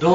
2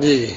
جی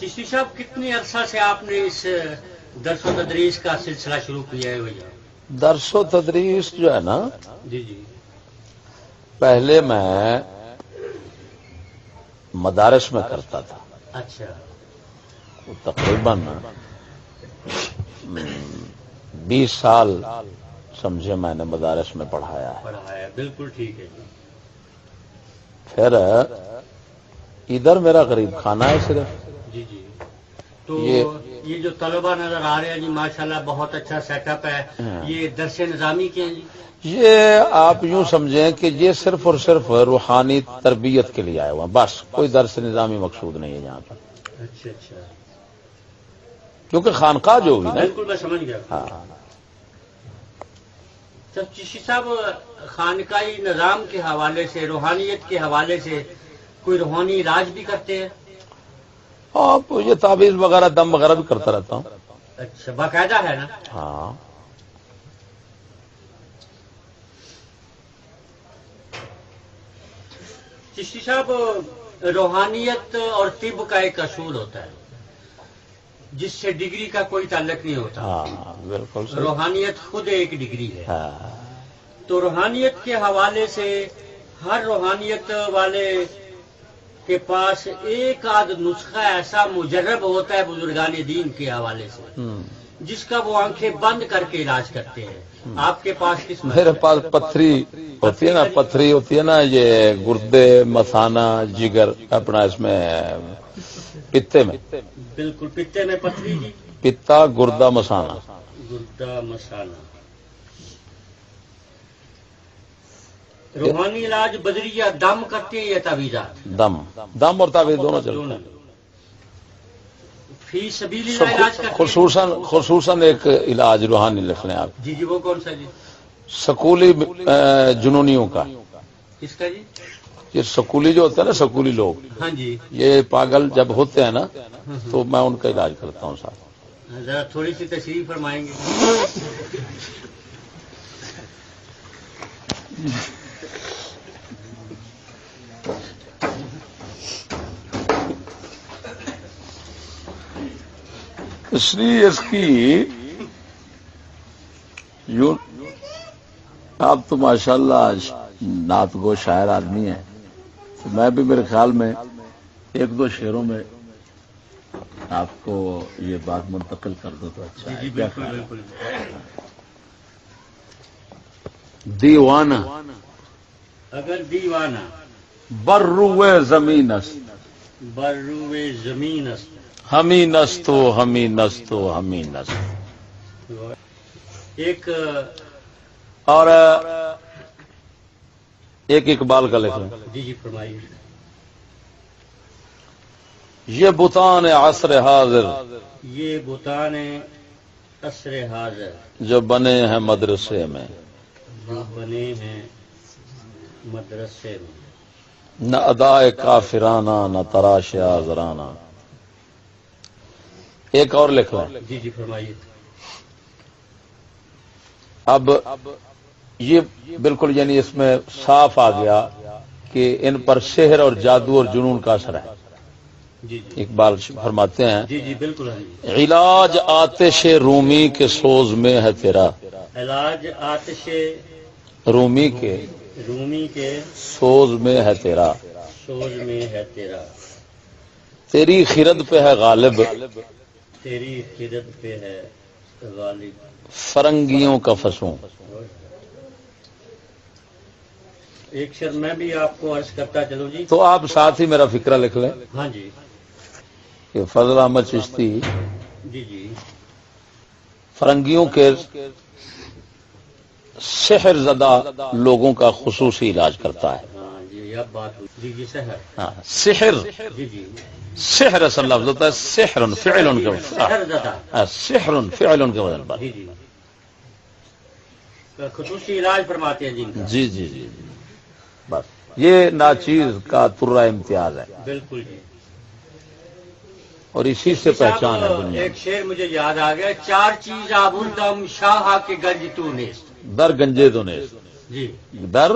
چشتی صاحب کتنی عرصہ سے آپ نے اس درس و تدریس کا سلسلہ شروع کیا ہے بھیا؟ درس و تدریس جو ہے نا، جی جی، پہلے میں مدارس میں کرتا تھا. اچھا، تقریباً 20 سال سمجھے میں نے مدارس میں پڑھایا ہے. پڑھایا، بالکل ٹھیک ہے جی. پھر ادھر میرا غریب خانہ ہے صرف. جی جی، تو یہ جو طلبہ نظر آ رہے ہیں جی ماشاءاللہ بہت اچھا سیٹ اپ ہے. یہ درس نظامی کے ہیں جی؟ یہ آپ یوں سمجھیں کہ یہ صرف اور صرف روحانی تربیت کے لیے آئے ہوا، بس کوئی درس نظامی مقصود نہیں ہے یہاں پر. اچھا اچھا، کیونکہ خانقاہ جو ہوگی نا. بالکل میں سمجھ گیا. ہاں. تو چشتی صاحب خانقاہی نظام کے حوالے سے، روحانیت کے حوالے سے کوئی روحانی علاج بھی کرتے ہیں؟ آپ یہ تعویذ وغیرہ دم وغیرہ بھی کرتا رہتا ہوں. اچھا، باقاعدہ ہے نا؟ ہاں. چشتی صاحب روحانیت اور طب کا ایک اصول ہوتا ہے جس سے ڈگری کا کوئی تعلق نہیں ہوتا. ہاں بالکل صحیح. روحانیت خود ایک ڈگری ہے. ہاں. تو روحانیت کے حوالے سے ہر روحانیت والے کے پاس ایک آدھ نسخہ ایسا مجرب ہوتا ہے بزرگان دین کے حوالے سے جس کا وہ آنکھیں بند کر کے علاج کرتے ہیں. آپ کے پاس کس میرے پاس پتھری ہوتی ہے نا، پتھری ہوتی ہے نا، یہ گردے، مثانہ، جگر، اپنا اس میں پتے میں. بالکل پتے میں پتھری جی، پتا، گردہ، مثانہ. گردہ مسالہ. روحانی علاج بدریہ دم کرتے ہیں یا تعویذات؟ دم اور تعویذ دونوں چلتے ہیں. فی سبیل اللہ علاج کرتے ہیں؟ خصوصاً ایک علاج روحانی لکھ لیں آپ. جی جی، وہ کون سا جی؟ سکولی جنونیوں کا. کس کا جی؟ یہ سکولی جو ہوتا ہے نا، سکولی لوگ، ہاں جی، یہ پاگل جب ہوتے ہیں نا تو میں ان کا علاج کرتا ہوں صاحب. ذرا تھوڑی سی تشریح فرمائیں گے؟ اس لیے اس کی یوں، آپ تو ماشاءاللہ نعت گو شاعر آدمی ہیں، تو میں بھی میرے خیال میں ایک دو شعروں میں آپ کو یہ بات منتقل کر دو تو اچھا ہے. کیا خیال ہے؟ دیوانہ اگر دیوانہ بروے زمین است، بروے زمین است، ہمیں نستو ہمیں نستو ہمیں نست. ایک اور ایک اقبال کا لکھ لیں. جی جی فرمائیے. یہ بتان عصر حاضر، یہ بتان عصر حاضر جو بنے ہیں مدرسے میں، جو بنے ہیں مدرسے میں، نہ ادائے کافرانہ نہ تراش آزرانہ. ایک اور لکھ لیں. جی جی فرمائیے. اب یہ بالکل یعنی اس میں صاف آ گیا کہ ان پر سحر اور جادو اور جنون کا اثر ہے. جی جی اقبال فرماتے ہیں، جی جی بالکل. علاج آتش رومی کے سوز میں ہے تیرا، علاج آتش رومی کے سوز میں ہے تیرا، سوز میں ہے تیرا، تیری خرد پہ ہے غالب، تیری خرد پہ ہے غالب، فرنگیوں کا فسوں. ایک شر میں بھی آپ کو عرض کرتا چلوں جی. تو آپ ساتھ ہی میرا فکرہ لکھ لیں ہاں جی. کہ فضل احمد چشتی جی جی فرنگیوں کے سحر زدہ لوگوں کا خصوصی علاج کرتا ہے. ہاں جی، اب بات ہوئی. جی جی سحر. ہاں سحر، جی جی سحر اصل لفظ ہوتا ہے سحر فعل کے سحر زدہ. سحر فعل کے وزن پر. جی جی خصوصی علاج فرماتے ہیں جن کا. جی جی جی بس یہ ناچیز کا ترہ امتیاز ہے. بالکل جی. اور اسی سے پہچان ہے دنیا. ایک شعر مجھے یاد آ گیا، چار چیز آبردم شاہ کے گنج تو نیست. در گنجے تو نیست. جی در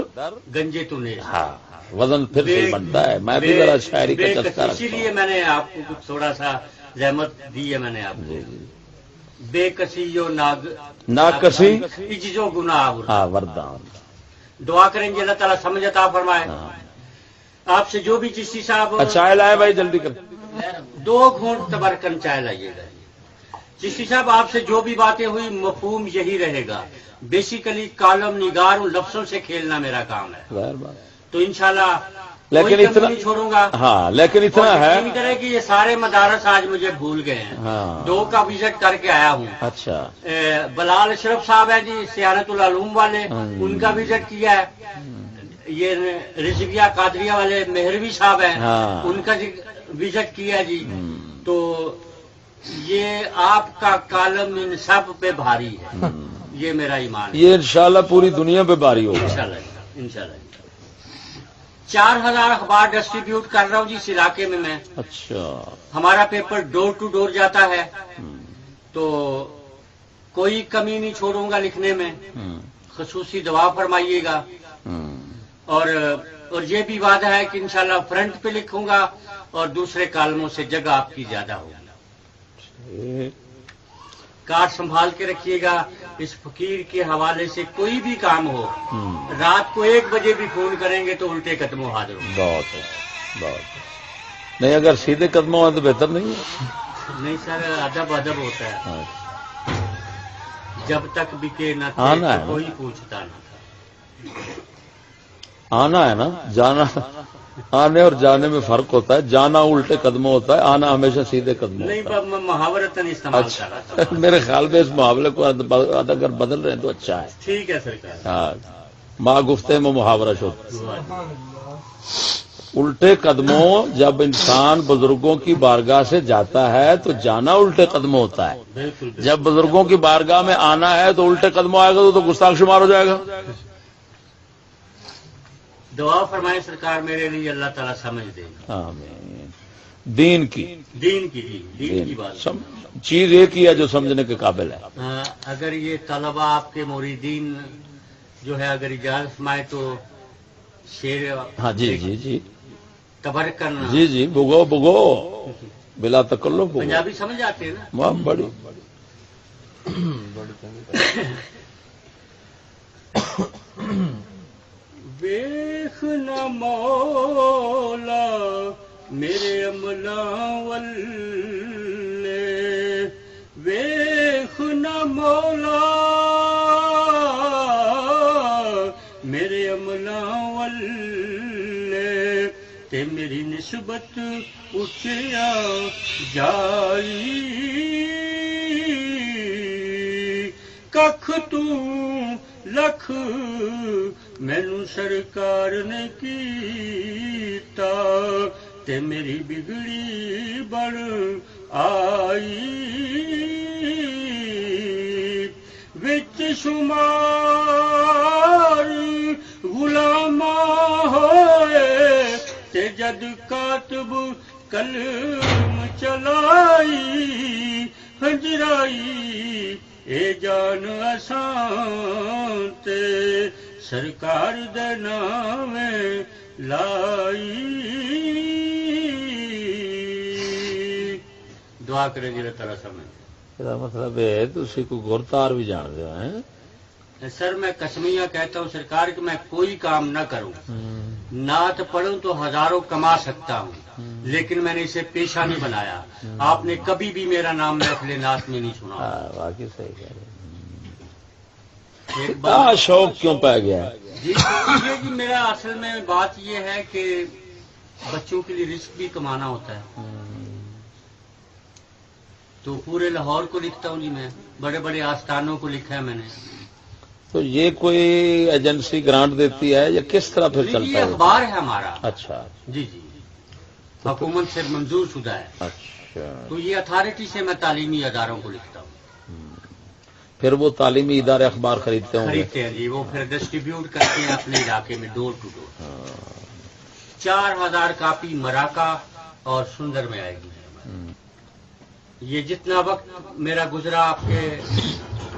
گنجے تو نہیں. ہاں وزن پھر سے بنتا ہے. میں بھی ذرا شاعری کا چسکا اسی لیے میں نے آپ کو کچھ تھوڑا سا زحمت دی ہے میں نے آپ کو. جی جی بے کسی جو ناکسی جو گناہ ہاں وردان. دعا کریں گے اللہ تعالیٰ سمجھ عطا فرمائے. آپ سے جو بھی چشتی صاحب چائے لائے بھائی جلدی کر. 2 گھونٹ تبرکن چائے لائیے گا. چشتی صاحب آپ سے جو بھی باتیں ہوئی مفہوم یہی رہے گا. بیسیکلی کالم نگار ان لفظوں سے کھیلنا میرا کام ہے. تو انشاءاللہ لیکن اتنا نہیں چھوڑوں گا. ہاں لیکن اتنا ہے نہیں کرے کہ یہ سارے مدارس آج مجھے بھول گئے ہیں. 2 کا وزٹ کر کے آیا ہوں. اچھا بلال اشرف صاحب ہیں جی سیانت العلوم والے, ان کا وزٹ کیا ہے. یہ رضویہ قادریہ والے مہروی صاحب ہیں, ان کا وزٹ کیا جی. تو یہ آپ کا کالم ان سب پہ بھاری ہے, یہ میرا ایمان ہے. یہ انشاءاللہ پوری دنیا پہ بھاری ہوگا انشاءاللہ. 4000 اخبار ڈسٹریبیوٹ کر رہا ہوں جی اس علاقے میں. اچھا ہمارا پیپر ڈور ٹو ڈور جاتا ہے, تو کوئی کمی نہیں چھوڑوں گا لکھنے میں. خصوصی دعا فرمائیے گا. اور یہ بھی وعدہ ہے کہ انشاءاللہ فرنٹ پہ لکھوں گا اور دوسرے کالموں سے جگہ آپ کی زیادہ ہوگی. کارڈ سنبھال کے رکھیے گا. اس فقیر کے حوالے سے کوئی بھی کام ہو, رات کو 1 بجے بھی فون کریں گے تو الٹے قدموں حاضر ہوں. بہت نہیں, اگر سیدھے قدموں ہیں تو بہتر نہیں ہے. نہیں سر, ادب ہوتا ہے. جب تک بکے نہ کوئی پوچھتا نہ. آنا ہے نا, جانا. آنے اور جانے میں فرق ہوتا ہے. جانا الٹے قدموں ہوتا ہے, آنا ہمیشہ سیدھے قدموں. نہیں محاورتاً استعمال کر رہا تھا. میرے خیال میں اس محاورے کو اگر بدل رہے ہیں تو اچھا ہے. ٹھیک ہے سرکار. ہاں ماں گفتے میں محاورہ شد. الٹے قدموں جب انسان بزرگوں کی بارگاہ سے جاتا ہے تو جانا الٹے قدموں ہوتا ہے. جب بزرگوں کی بارگاہ میں آنا ہے تو الٹے قدموں آئے گا تو گستاخ شمار ہو جائے گا. دعا فرمائے سرکار میرے لیے, اللہ تعالیٰ سمجھ دے. آمین. دین کی بات چیز ایک ہی ہے جو سمجھنے کے قابل ہے. اگر یہ طلبہ آپ کے موریدین جو ہے اگر اجازت فرمائے تو شیر. ہاں جی جی جی تبرکن. جی جی بگو بلا تکلف. پنجابی سمجھ آتے ہیں نا. بڑی ویخ نہ مولا میرے عملاں والے, ویخ نہ مولا میرے عملاں والے, تے میری نسبت اٹھیا جائی. ککھ تو لکھ مینو سرکار نے کیتا, تے میری بگڑی بن آئی. وچ شمار غلاماں ہوئے تے جد کاتب کلم چلائی. ہنجرائی اے جان اساں تے سرکار دے نام لائی. دعا کریں گے اللہ تعالیٰ سمجھ. مطلب ہے تسی کو گورتار بھی جان دے ہیں. سر میں کسمیہ کہتا ہوں سرکار کہ میں کوئی کام نہ کروں, نعت پڑھوں تو ہزاروں کما سکتا ہوں, لیکن میں نے اسے پیشہ نہیں بنایا. آپ نے کبھی بھی میرا نام محفل نعت میں نہیں سنا. واقعی صحیح کہہ رہے ہیں. ایک بات شوق کیوں پا گیا جی میرا اصل میں بات یہ ہے کہ بچوں کے لیے رزق بھی کمانا ہوتا ہے. تو پورے لاہور کو لکھتا ہوں جی, میں بڑے بڑے آستانوں کو لکھا ہے میں نے. تو یہ کوئی ایجنسی گرانٹ دیتی ہے یا کس طرح پھر چلتا ہے؟ یہ اخبار ہے ہمارا. اچھا جی حکومت سے منظور شدہ ہے. اچھا تو یہ اتھارٹی سے میں تعلیمی اداروں کو لکھتا ہوں. پھر وہ تعلیمی ادارے اخبار خریدتے ہیں جی, وہ پھر ڈسٹریبیوٹ کرتے ہیں اپنے علاقے میں ڈور ٹو ڈور. 4000 کاپی مراکا اور سندر میں آئے گی. یہ جتنا وقت میرا گزرا آپ کے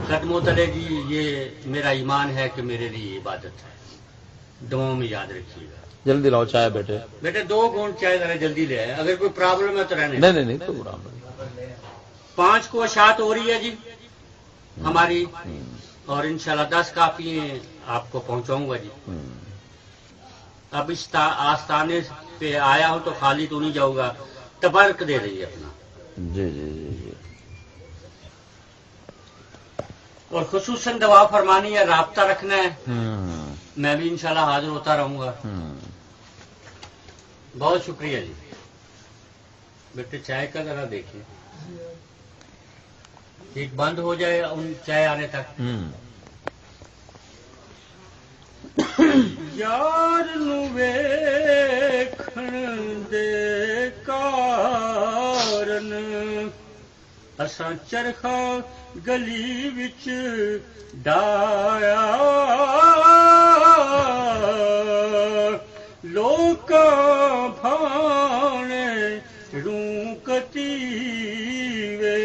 قدموں تلے جی یہ میرا ایمان ہے کہ میرے لیے عبادت ہے، دعاؤں میں یاد رکھیے گا. جلدی لاؤ چائے بیٹے. بیٹے 2 گھونٹ چائے ذرا جلدی لے آئے، اگر کوئی پرابلم ہے تو رہنے. نہیں تو برابر. 5 کو اشاعت ہو رہی ہے جی ہماری، اور انشاءاللہ 10 کافی ہیں، آپ کو پہنچاؤں گا جی. اب اس آستانے پہ آیا ہوں تو خالی تو نہیں جاؤں گا، تبرک دے رہی ہے اپنا. جی جی جی جی. اور خصوصاً دعا فرمانی ہے، رابطہ رکھنا ہے. میں بھی انشاءاللہ حاضر ہوتا رہوں گا. بہت شکریہ جی. بیٹے چائے کا ذرا دیکھیں، ایک بند ہو جائے ان چائے آنے تک. یار نو ویکھن دے کارن اساں چرخا گلی وچ ڈایا، لوکاں بھانے روح کتیوے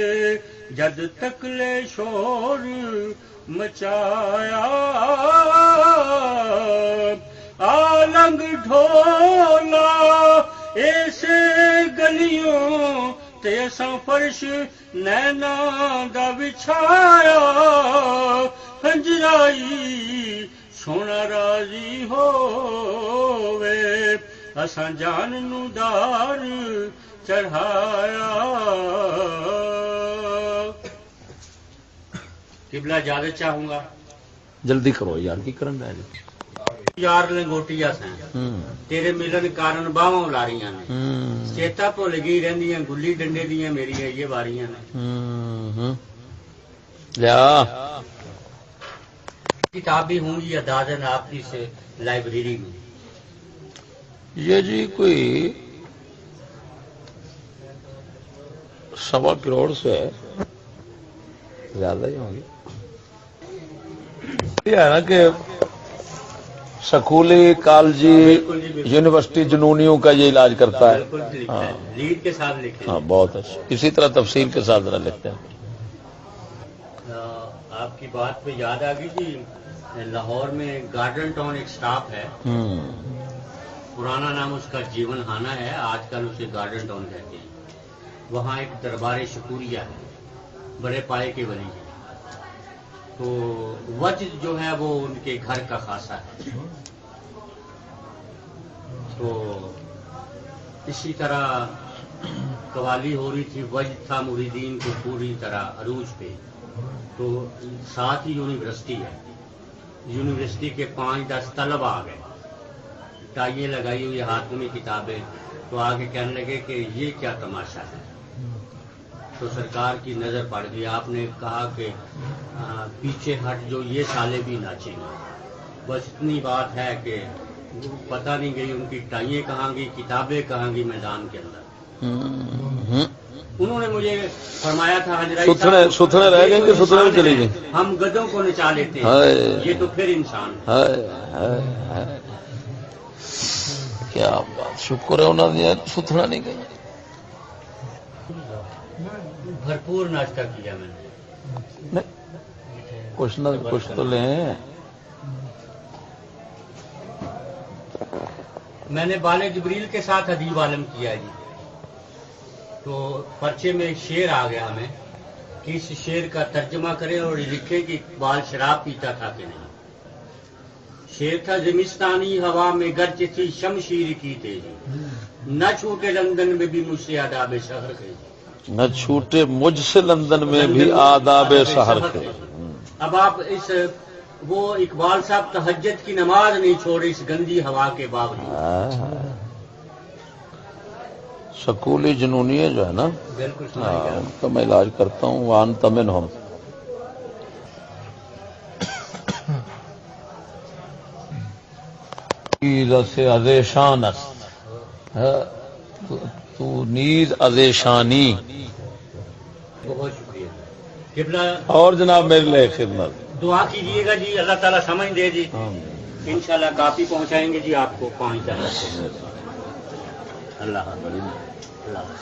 جد تک لے شور مچایا، آلنگ ڈھولا ایسے گلیوں تے اساں فرش نینا دا بچھایا، ہنجرائی سونا راضی ہووے اساں جان نو دار چڑھایا. قبلہ اجازت چاہوں گا. جلدی کرو یار کی کرن رہے جی. یار لنگوٹیا سیں تیرے ملن کارن باواں لاریاں نے، چیتا بھول گئی رہندیاں گلی ڈنڈے دیاں میری یہ واریاں نے. لیا کتاب بھی ہوں گی ادازن آپ کی سے لائبریری میں. یہ جی کوئی 1.25 کروڑ سے زیادہ ہی ہوں گی. یہ ہے نا کہ سکولی کالجی یونیورسٹی جنونیوں کا یہ علاج کرتا ہے. لیڈ کے ساتھ لکھے. ہاں بہت اچھا. اسی طرح تفصیل کے ساتھ ذرا لکھتے ہیں. آپ کی بات پہ یاد آ گئی کہ لاہور میں گارڈن ٹاؤن ایک سٹاپ ہے، پرانا نام اس کا جیون ہانا ہے، آج کل اسے گارڈن ٹاؤن کہتے ہیں. وہاں ایک دربار شکوریہ ہے، بڑے پائے کے ولی ہیں. تو وجد جو ہے وہ ان کے گھر کا خاصہ ہے. تو اسی طرح قوالی ہو رہی تھی، وجد تھا مریدین کو پوری طرح عروج پہ. تو ساتھ ہی یونیورسٹی ہے، یونیورسٹی کے 5-10 طلب آ گئے، ٹائیاں لگائی ہوئی، ہاتھوں میں کتابیں. تو آگے کہنے لگے کہ یہ کیا تماشا ہے. تو سرکار کی نظر پڑ گئی. آپ نے کہا کہ پیچھے ہٹ جو یہ سالے بھی ناچیں گے. بس اتنی بات ہے کہ پتہ نہیں گئی ان کی ٹائیاں کہاں گئی، کتابیں کہاں گئی میدان کے اندر. انہوں نے مجھے فرمایا تھا ستھرے رہ گئے کہ ستھرے میں چلی گئی. ہم گدوں کو نچا لیتے ہیں، یہ تو پھر انسان ہے. کیا بات، شکر ہے انہوں نے ستھرا نہیں گئی. بھرپور ناشتہ کیا میں نے. کچھ نہ کچھ تو لیں. میں نے بال جبریل کے ساتھ ادیب عالم کیا جی. تو پرچے میں ایک شعر آ گیا ہمیں کہ اس شعر کا ترجمہ کریں اور لکھیں کہ اقبال شراب پیتا تھا کہ نہیں. شعر تھا: زمستانی ہوا میں گرج تھی شمشیر کی تیزی، نہ چھوٹے لندن میں بھی مجھ سے آداب شہر کے. نہ چھوٹے مجھ سے لندن میں بھی آداب سحر کے. اب آپ اس وہ اقبال صاحب تہجد کی نماز نہیں چھوڑے اس گندی ہوا کے باوجود. سکولی جنونیے جو ہے نا، بالکل ان کا میں علاج کرتا ہوں. وان تمن ہوں سے ازیشان است تو نیز ازیشانی. بہت شکریہ قبلہ. اور جناب میرے لیے خدمت دعا کیجیے گا جی، اللہ تعالیٰ سمجھ دے جی. انشاءاللہ کافی پہنچائیں گے جی آپ کو 5 اللہ حافظ. اللہ حافظ.